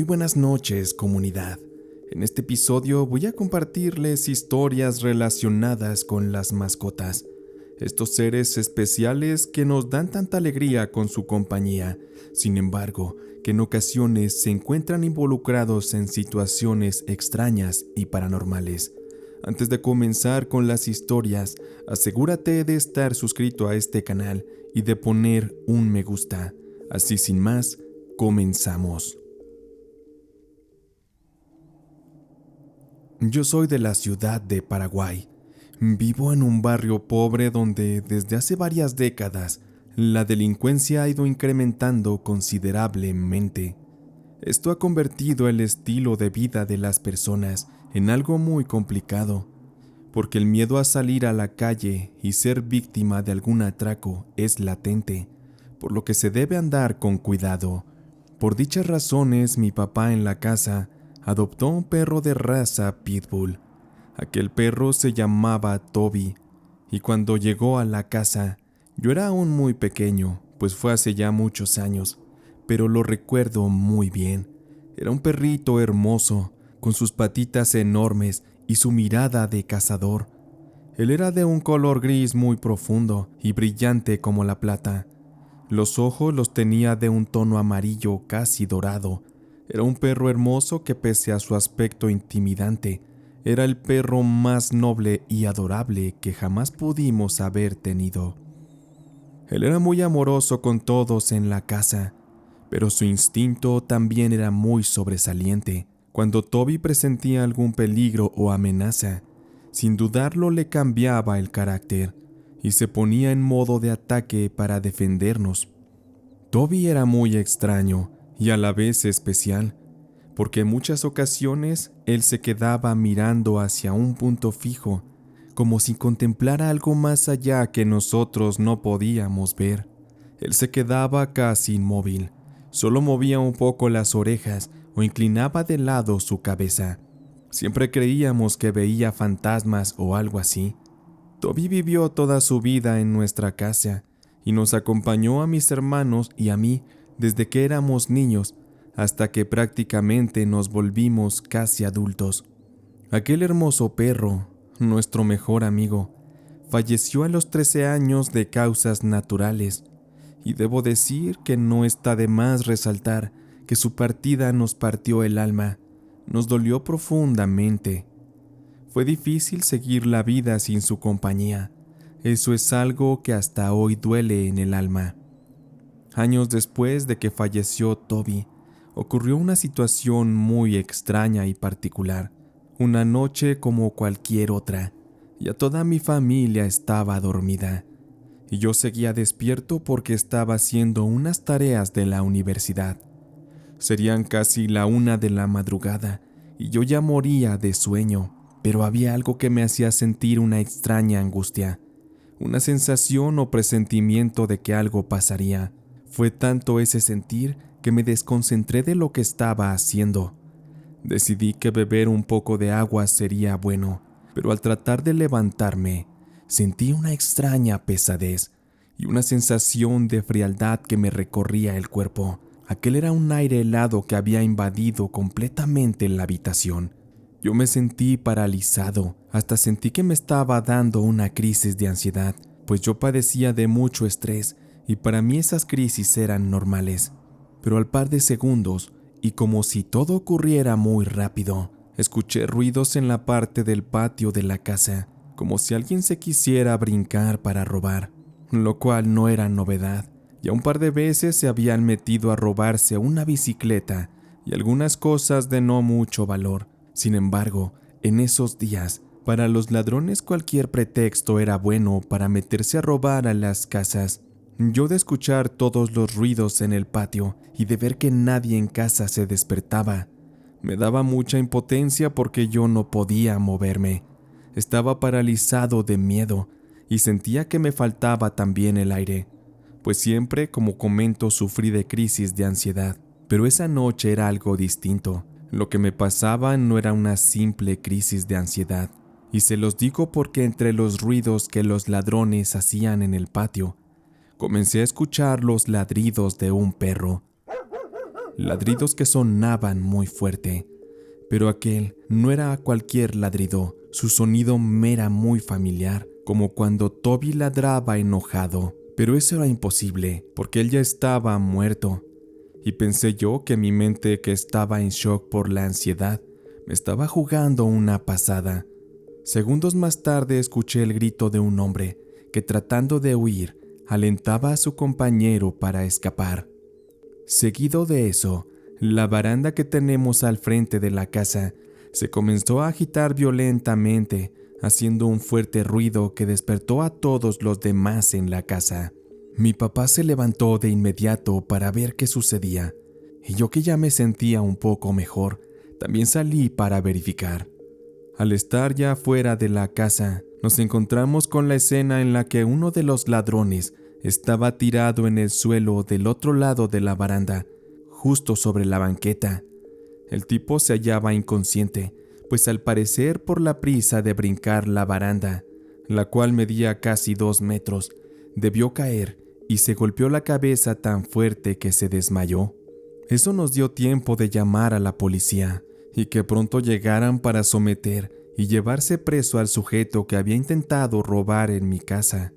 buenas noches, comunidad. En este episodio voy a compartirles historias relacionadas con las mascotas. Estos seres especiales que nos dan tanta alegría con su compañía, sin embargo, que en ocasiones se encuentran involucrados en situaciones extrañas y paranormales. Antes de comenzar con las historias, asegúrate de estar suscrito a este canal y de poner un me gusta. Así sin más, comenzamos. Yo soy de la ciudad de Paraguay. Vivo en un barrio pobre donde desde hace varias décadas la delincuencia ha ido incrementando considerablemente. Esto ha convertido el estilo de vida de las personas en algo muy complicado, porque el miedo a salir a la calle y ser víctima de algún atraco es latente, por lo que se debe andar con cuidado. Por dichas razones, mi papá en la casa adoptó un perro de raza pitbull. Aquel perro se llamaba Toby, y cuando llegó a la casa, yo era aún muy pequeño, pues fue hace ya muchos años, pero lo recuerdo muy bien. Era un perrito hermoso, con sus patitas enormes y su mirada de cazador. Él era de un color gris muy profundo y brillante como la plata. Los ojos los tenía de un tono amarillo casi dorado. Era un perro hermoso que, pese a su aspecto intimidante, era el perro más noble y adorable que jamás pudimos haber tenido. Él era muy amoroso con todos en la casa, pero su instinto también era muy sobresaliente. Cuando Toby presentía algún peligro o amenaza, sin dudarlo le cambiaba el carácter y se ponía en modo de ataque para defendernos. Toby era muy extraño y a la vez especial, porque en muchas ocasiones él se quedaba mirando hacia un punto fijo, como si contemplara algo más allá que nosotros no podíamos ver. Él se quedaba casi inmóvil, solo movía un poco las orejas o inclinaba de lado su cabeza. Siempre creíamos que veía fantasmas o algo así. Toby vivió toda su vida en nuestra casa y nos acompañó a mis hermanos y a mí desde que éramos niños hasta que prácticamente nos volvimos casi adultos. Aquel hermoso perro, nuestro mejor amigo, falleció a los 13 años de causas naturales, y debo decir que no está de más resaltar que su partida nos partió el alma, nos dolió profundamente. Fue difícil seguir la vida sin su compañía. Eso es algo que hasta hoy duele en el alma. Años después de que falleció Toby, ocurrió una situación muy extraña y particular. Una noche como cualquier otra, ya toda mi familia estaba dormida, y yo seguía despierto porque estaba haciendo unas tareas de la universidad. Serían casi la 1 de la madrugada, y yo ya moría de sueño, pero había algo que me hacía sentir una extraña angustia, una sensación o presentimiento de que algo pasaría. Fue tanto ese sentir que me desconcentré de lo que estaba haciendo. Decidí que beber un poco de agua sería bueno, pero al tratar de levantarme, sentí una extraña pesadez y una sensación de frialdad que me recorría el cuerpo. Aquel era un aire helado que había invadido completamente la habitación. Yo me sentí paralizado, hasta sentí que me estaba dando una crisis de ansiedad, pues yo padecía de mucho estrés y para mí esas crisis eran normales. Pero al par de segundos, y como si todo ocurriera muy rápido, escuché ruidos en la parte del patio de la casa, como si alguien se quisiera brincar para robar, lo cual no era novedad. Ya un par de veces se habían metido a robarse una bicicleta y algunas cosas de no mucho valor. Sin embargo, en esos días, para los ladrones cualquier pretexto era bueno para meterse a robar a las casas. Yo, de escuchar todos los ruidos en el patio y de ver que nadie en casa se despertaba, me daba mucha impotencia porque yo no podía moverme. Estaba paralizado de miedo y sentía que me faltaba también el aire, pues siempre, como comento, sufrí de crisis de ansiedad. Pero esa noche era algo distinto. Lo que me pasaba no era una simple crisis de ansiedad, y se los digo porque entre los ruidos que los ladrones hacían en el patio, comencé a escuchar los ladridos de un perro. ladridos que sonaban muy fuerte. Pero aquel no era cualquier ladrido, su sonido me era muy familiar, como cuando Toby ladraba enojado. Pero eso era imposible, porque él ya estaba muerto. Y pensé yo que mi mente, que estaba en shock por la ansiedad, me estaba jugando una pasada. Segundos más tarde escuché el grito de un hombre que, tratando de huir, alentaba a su compañero para escapar. Seguido de eso, la baranda que tenemos al frente de la casa se comenzó a agitar violentamente, haciendo un fuerte ruido que despertó a todos los demás en la casa. Mi papá se levantó de inmediato para ver qué sucedía, y yo, que ya me sentía un poco mejor, también salí para verificar. Al estar ya fuera de la casa, nos encontramos con la escena en la que uno de los ladrones estaba tirado en el suelo del otro lado de la baranda, justo sobre la banqueta. El tipo se hallaba inconsciente, pues al parecer por la prisa de brincar la baranda, la cual medía casi 2 metros, debió caer y se golpeó la cabeza tan fuerte que se desmayó. Eso nos dio tiempo de llamar a la policía y que pronto llegaran para someter y llevarse preso al sujeto que había intentado robar en mi casa.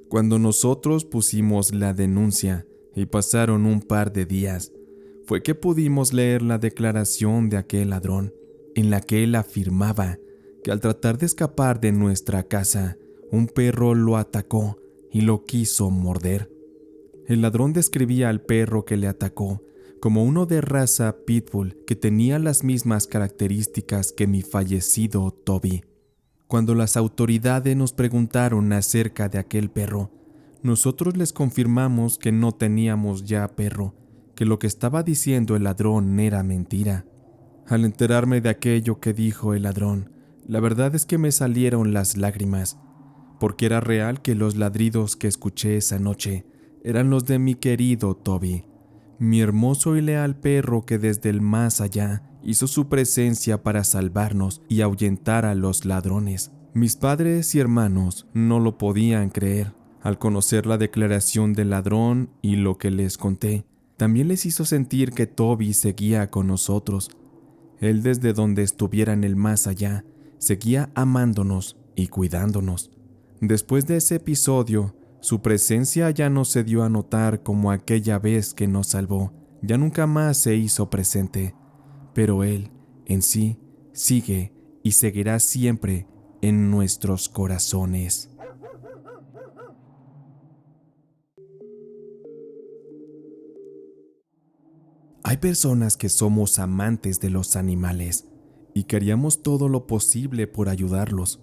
Cuando nosotros pusimos la denuncia y pasaron un par de días, fue que pudimos leer la declaración de aquel ladrón, en la que él afirmaba que al tratar de escapar de nuestra casa, un perro lo atacó y lo quiso morder. El ladrón describía al perro que le atacó como uno de raza pitbull que tenía las mismas características que mi fallecido Toby. Cuando las autoridades nos preguntaron acerca de aquel perro, nosotros les confirmamos que no teníamos ya perro, que lo que estaba diciendo el ladrón era mentira. Al enterarme de aquello que dijo el ladrón, la verdad es que me salieron las lágrimas, porque era real que los ladridos que escuché esa noche eran los de mi querido Toby, mi hermoso y leal perro que desde el más allá hizo su presencia para salvarnos y ahuyentar a los ladrones. Mis padres y hermanos no lo podían creer. Al conocer la declaración del ladrón y lo que les conté, también les hizo sentir que Toby seguía con nosotros. Él, desde donde estuviera en el más allá, seguía amándonos y cuidándonos. Después de ese episodio, su presencia ya no se dio a notar como aquella vez que nos salvó. Ya nunca más se hizo presente, pero él, en sí, sigue y seguirá siempre en nuestros corazones. Hay personas que somos amantes de los animales y que haríamos todo lo posible por ayudarlos.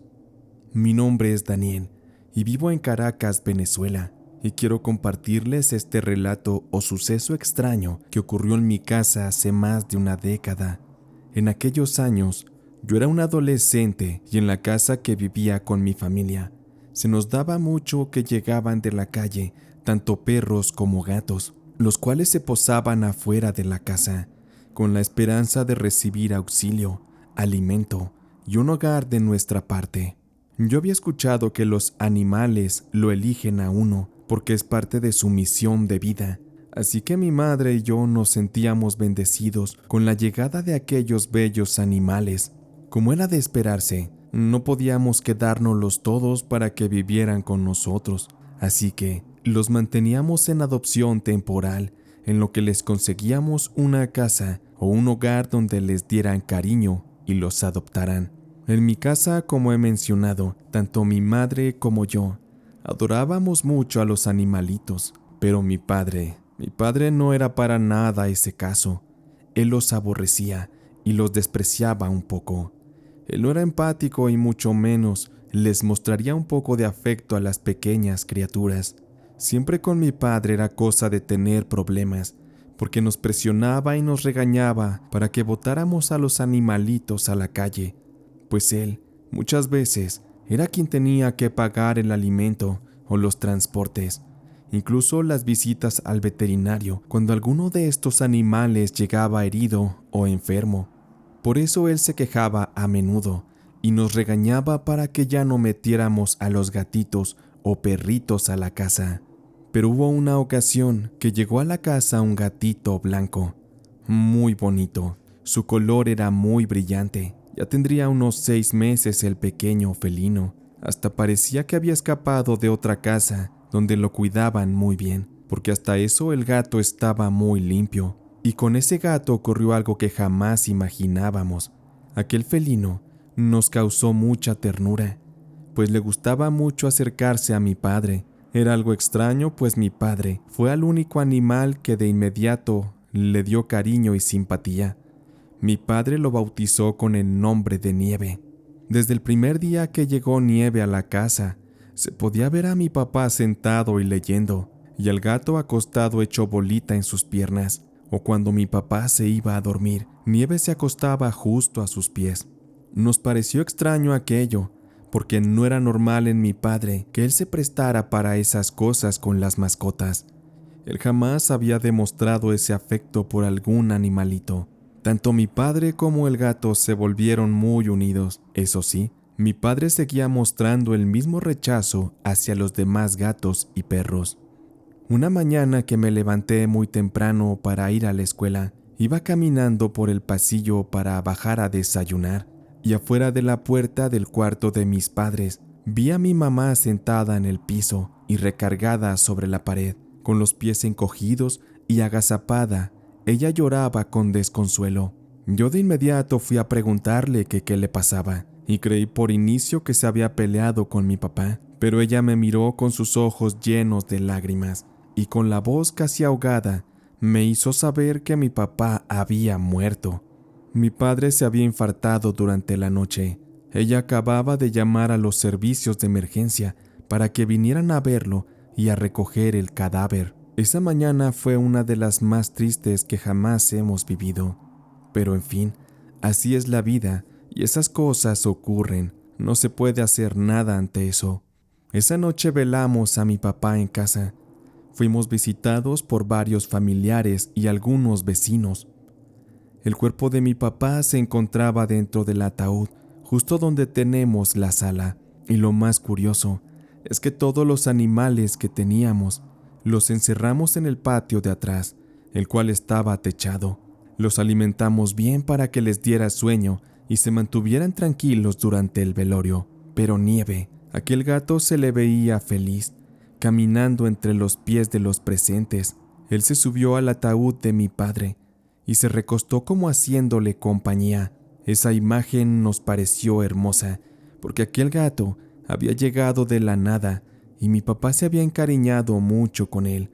Mi nombre es Daniel y vivo en Caracas, Venezuela, y quiero compartirles este relato o suceso extraño que ocurrió en mi casa hace más de una década. En aquellos años, yo era un adolescente y en la casa que vivía con mi familia, se nos daba mucho que llegaban de la calle tanto perros como gatos, los cuales se posaban afuera de la casa, con la esperanza de recibir auxilio, alimento y un hogar de nuestra parte. Yo había escuchado que los animales lo eligen a uno porque es parte de su misión de vida, así que mi madre y yo nos sentíamos bendecidos con la llegada de aquellos bellos animales. Como era de esperarse, no podíamos quedárnoslos todos para que vivieran con nosotros, así que los manteníamos en adopción temporal, en lo que les conseguíamos una casa o un hogar donde les dieran cariño y los adoptaran. En mi casa, como he mencionado, tanto mi madre como yo adorábamos mucho a los animalitos, pero mi padre no era para nada ese caso. Él los aborrecía y los despreciaba un poco. Él no era empático y mucho menos les mostraría un poco de afecto a las pequeñas criaturas. Siempre con mi padre era cosa de tener problemas, porque nos presionaba y nos regañaba para que botáramos a los animalitos a la calle, pues él, muchas veces, era quien tenía que pagar el alimento o los transportes, incluso las visitas al veterinario cuando alguno de estos animales llegaba herido o enfermo. Por eso él se quejaba a menudo y nos regañaba para que ya no metiéramos a los gatitos o perritos a la casa. Pero hubo una ocasión que llegó a la casa un gatito blanco, muy bonito. Su color era muy brillante. Ya tendría unos 6 meses el pequeño felino. Hasta parecía que había escapado de otra casa donde lo cuidaban muy bien, porque hasta eso el gato estaba muy limpio. Y con ese gato ocurrió algo que jamás imaginábamos. Aquel felino nos causó mucha ternura, pues le gustaba mucho acercarse a mi padre. Era algo extraño, pues mi padre fue el único animal que de inmediato le dio cariño y simpatía. Mi padre lo bautizó con el nombre de Nieve. Desde el primer día que llegó Nieve a la casa, se podía ver a mi papá sentado y leyendo, y al gato acostado hecho bolita en sus piernas, o cuando mi papá se iba a dormir, Nieve se acostaba justo a sus pies. Nos pareció extraño aquello, porque no era normal en mi padre que él se prestara para esas cosas con las mascotas. Él jamás había demostrado ese afecto por algún animalito. Tanto mi padre como el gato se volvieron muy unidos. Eso sí, mi padre seguía mostrando el mismo rechazo hacia los demás gatos y perros. Una mañana que me levanté muy temprano para ir a la escuela, iba caminando por el pasillo para bajar a desayunar, y afuera de la puerta del cuarto de mis padres, vi a mi mamá sentada en el piso y recargada sobre la pared, con los pies encogidos y agazapada. Ella lloraba con desconsuelo. Yo de inmediato fui a preguntarle que qué le pasaba, y creí por inicio que se había peleado con mi papá, pero ella me miró con sus ojos llenos de lágrimas, y con la voz casi ahogada, me hizo saber que mi papá había muerto. Mi padre se había infartado durante la noche. Ella acababa de llamar a los servicios de emergencia para que vinieran a verlo y a recoger el cadáver. Esa mañana fue una de las más tristes que jamás hemos vivido. Pero en fin, así es la vida y esas cosas ocurren. No se puede hacer nada ante eso. Esa noche velamos a mi papá en casa. Fuimos visitados por varios familiares y algunos vecinos. El cuerpo de mi papá se encontraba dentro del ataúd, justo donde tenemos la sala. Y lo más curioso es que todos los animales que teníamos los encerramos en el patio de atrás, el cual estaba techado. Los alimentamos bien para que les diera sueño y se mantuvieran tranquilos durante el velorio. Pero Nieve, aquel gato, se le veía feliz, caminando entre los pies de los presentes. Él se subió al ataúd de mi padre y se recostó como haciéndole compañía. Esa imagen nos pareció hermosa, porque aquel gato había llegado de la nada y mi papá se había encariñado mucho con él.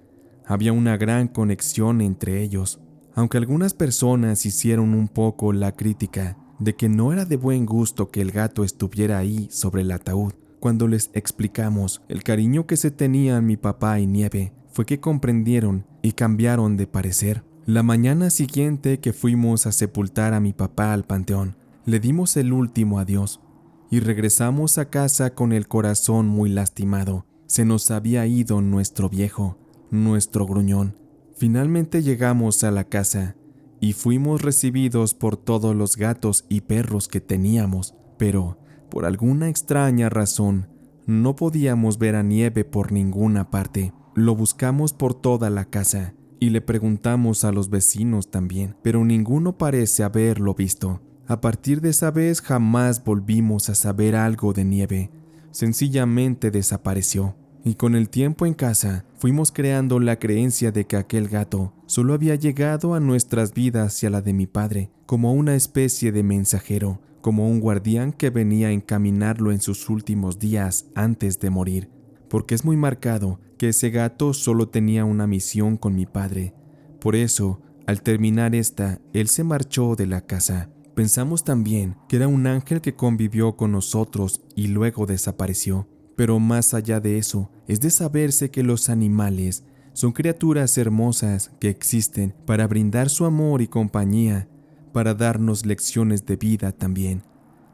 Había una gran conexión entre ellos, aunque algunas personas hicieron un poco la crítica de que no era de buen gusto que el gato estuviera ahí sobre el ataúd. Cuando les explicamos el cariño que se tenían mi papá y Nieve, fue que comprendieron y cambiaron de parecer. La mañana siguiente que fuimos a sepultar a mi papá al panteón, le dimos el último adiós y regresamos a casa con el corazón muy lastimado. Se nos había ido nuestro viejo, nuestro gruñón. Finalmente llegamos a la casa y fuimos recibidos por todos los gatos y perros que teníamos, pero por alguna extraña razón no podíamos ver a Nieve por ninguna parte. Lo buscamos por toda la casa y le preguntamos a los vecinos también, pero ninguno parece haberlo visto. A partir de esa vez jamás volvimos a saber algo de Nieve. Sencillamente desapareció. Y con el tiempo en casa, fuimos creando la creencia de que aquel gato solo había llegado a nuestras vidas y a la de mi padre, como una especie de mensajero, como un guardián que venía a encaminarlo en sus últimos días antes de morir. Porque es muy marcado que ese gato solo tenía una misión con mi padre. Por eso, al terminar esta, él se marchó de la casa. Pensamos también que era un ángel que convivió con nosotros y luego desapareció. Pero más allá de eso, es de saberse que los animales son criaturas hermosas que existen para brindar su amor y compañía, para darnos lecciones de vida también.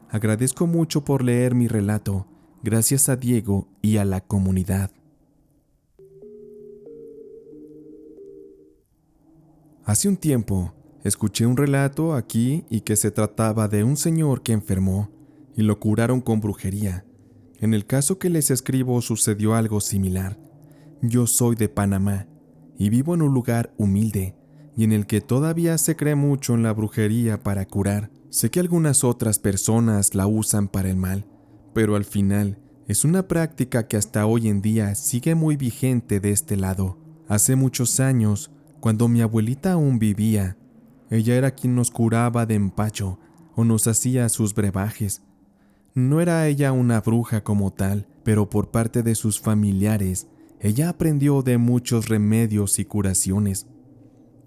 Agradezco mucho por leer mi relato, gracias a Diego y a la comunidad. Hace un tiempo, escuché un relato aquí y que se trataba de un señor que enfermó y lo curaron con brujería. En el caso que les escribo sucedió algo similar. Yo soy de Panamá y vivo en un lugar humilde y en el que todavía se cree mucho en la brujería para curar. Sé que algunas otras personas la usan para el mal, pero al final es una práctica que hasta hoy en día sigue muy vigente de este lado. Hace muchos años, cuando mi abuelita aún vivía, ella era quien nos curaba de empacho o nos hacía sus brebajes. No era ella una bruja como tal, pero por parte de sus familiares, ella aprendió de muchos remedios y curaciones.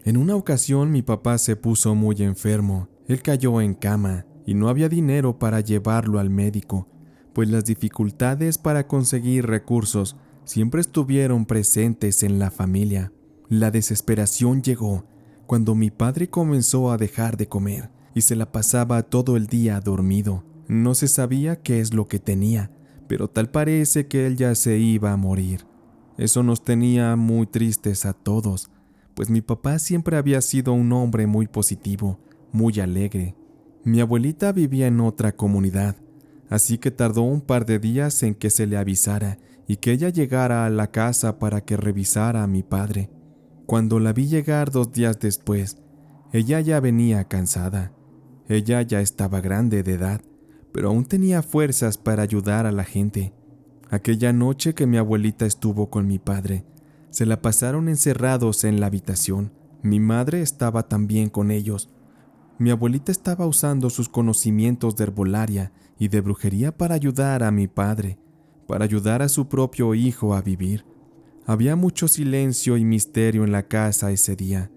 En una ocasión mi papá se puso muy enfermo, él cayó en cama y no había dinero para llevarlo al médico, pues las dificultades para conseguir recursos siempre estuvieron presentes en la familia. La desesperación llegó cuando mi padre comenzó a dejar de comer y se la pasaba todo el día dormido. No se sabía qué es lo que tenía, pero tal parece que él ya se iba a morir. Eso nos tenía muy tristes a todos, pues mi papá siempre había sido un hombre muy positivo, muy alegre. Mi abuelita vivía en otra comunidad, así que tardó un par de días en que se le avisara y que ella llegara a la casa para que revisara a mi padre. Cuando la vi llegar 2 días después, ella ya venía cansada. Ella ya estaba grande de edad, pero aún tenía fuerzas para ayudar a la gente. Aquella noche que mi abuelita estuvo con mi padre, se la pasaron encerrados en la habitación. Mi madre estaba también con ellos. Mi abuelita estaba usando sus conocimientos de herbolaria y de brujería para ayudar a mi padre, para ayudar a su propio hijo a vivir. Había mucho silencio y misterio en la casa ese día,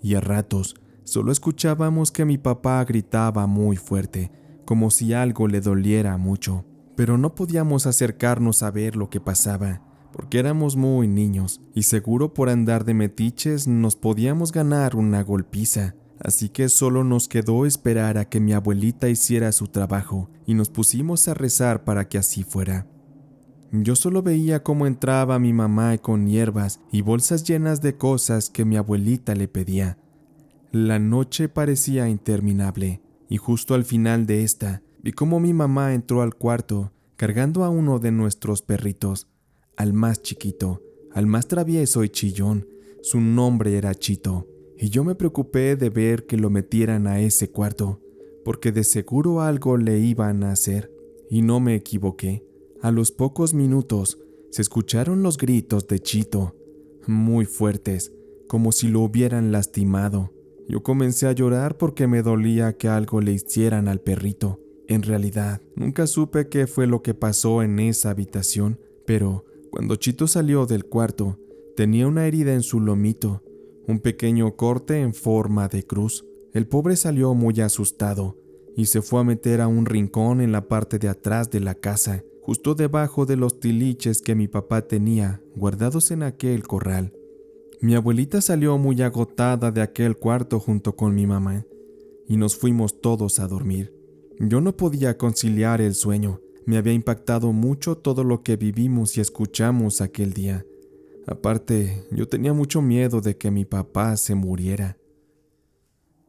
y a ratos solo escuchábamos que mi papá gritaba muy fuerte, como si algo le doliera mucho, pero no podíamos acercarnos a ver lo que pasaba, porque éramos muy niños, y seguro por andar de metiches nos podíamos ganar una golpiza. Así que solo nos quedó esperar a que mi abuelita hiciera su trabajo y nos pusimos a rezar para que así fuera. Yo solo veía cómo entraba mi mamá con hierbas y bolsas llenas de cosas que mi abuelita le pedía. La noche parecía interminable y justo al final de esta vi cómo mi mamá entró al cuarto cargando a uno de nuestros perritos, al más chiquito, al más travieso y chillón. Su nombre era Chito. Y yo me preocupé de ver que lo metieran a ese cuarto, porque de seguro algo le iban a hacer. Y no me equivoqué. A los pocos minutos se escucharon los gritos de Chito, muy fuertes, como si lo hubieran lastimado. Yo comencé a llorar porque me dolía que algo le hicieran al perrito. En realidad, nunca supe qué fue lo que pasó en esa habitación, pero cuando Chito salió del cuarto, tenía una herida en su lomito, un pequeño corte en forma de cruz. El pobre salió muy asustado y se fue a meter a un rincón en la parte de atrás de la casa, justo debajo de los tiliches que mi papá tenía guardados en aquel corral. Mi abuelita salió muy agotada de aquel cuarto junto con mi mamá y nos fuimos todos a dormir. Yo no podía conciliar el sueño. Me había impactado mucho todo lo que vivimos y escuchamos aquel día. Aparte, yo tenía mucho miedo de que mi papá se muriera.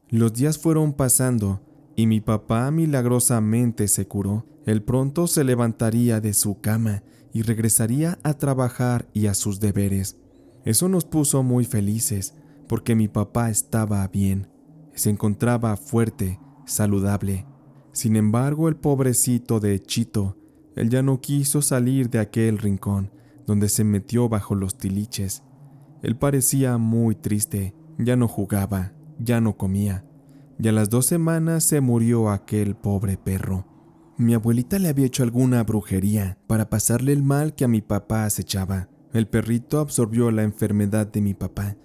Los días fueron pasando y mi papá milagrosamente se curó. Él pronto se levantaría de su cama y regresaría a trabajar y a sus deberes. Eso nos puso muy felices porque mi papá estaba bien. Se encontraba fuerte, saludable. Sin embargo, el pobrecito de Chito, él ya no quiso salir de aquel rincón donde se metió bajo los tiliches. Él parecía muy triste, ya no jugaba, ya no comía, y a las 2 semanas se murió aquel pobre perro. Mi abuelita le había hecho alguna brujería para pasarle el mal que a mi papá acechaba. El perrito absorbió la enfermedad de mi papá,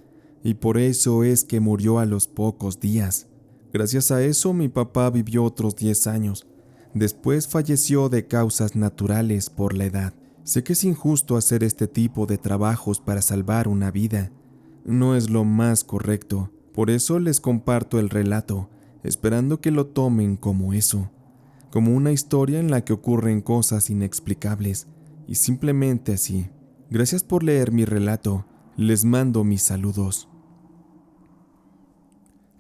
y por eso es que murió a los pocos días. Gracias a eso mi papá vivió otros 10 años. Después falleció de causas naturales por la edad. Sé que es injusto hacer este tipo de trabajos para salvar una vida. No es lo más correcto. Por eso les comparto el relato, esperando que lo tomen como eso, como una historia en la que ocurren cosas inexplicables, y simplemente así. Gracias por leer mi relato. Les mando mis saludos.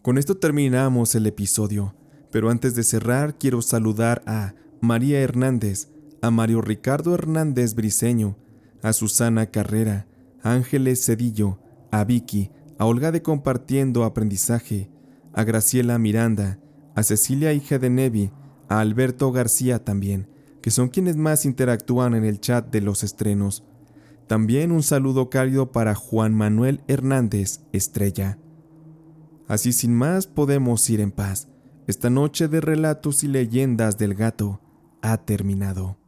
Con esto terminamos el episodio, pero antes de cerrar quiero saludar a María Hernández, a Mario Ricardo Hernández Briceño, a Susana Carrera, a Ángeles Cedillo, a Vicky, a Olga de Compartiendo Aprendizaje, a Graciela Miranda, a Cecilia hija de Nevi, a Alberto García también, que son quienes más interactúan en el chat de los estrenos. También un saludo cálido para Juan Manuel Hernández Estrella. Así sin más podemos ir en paz. Esta noche de relatos y leyendas del gato ha terminado.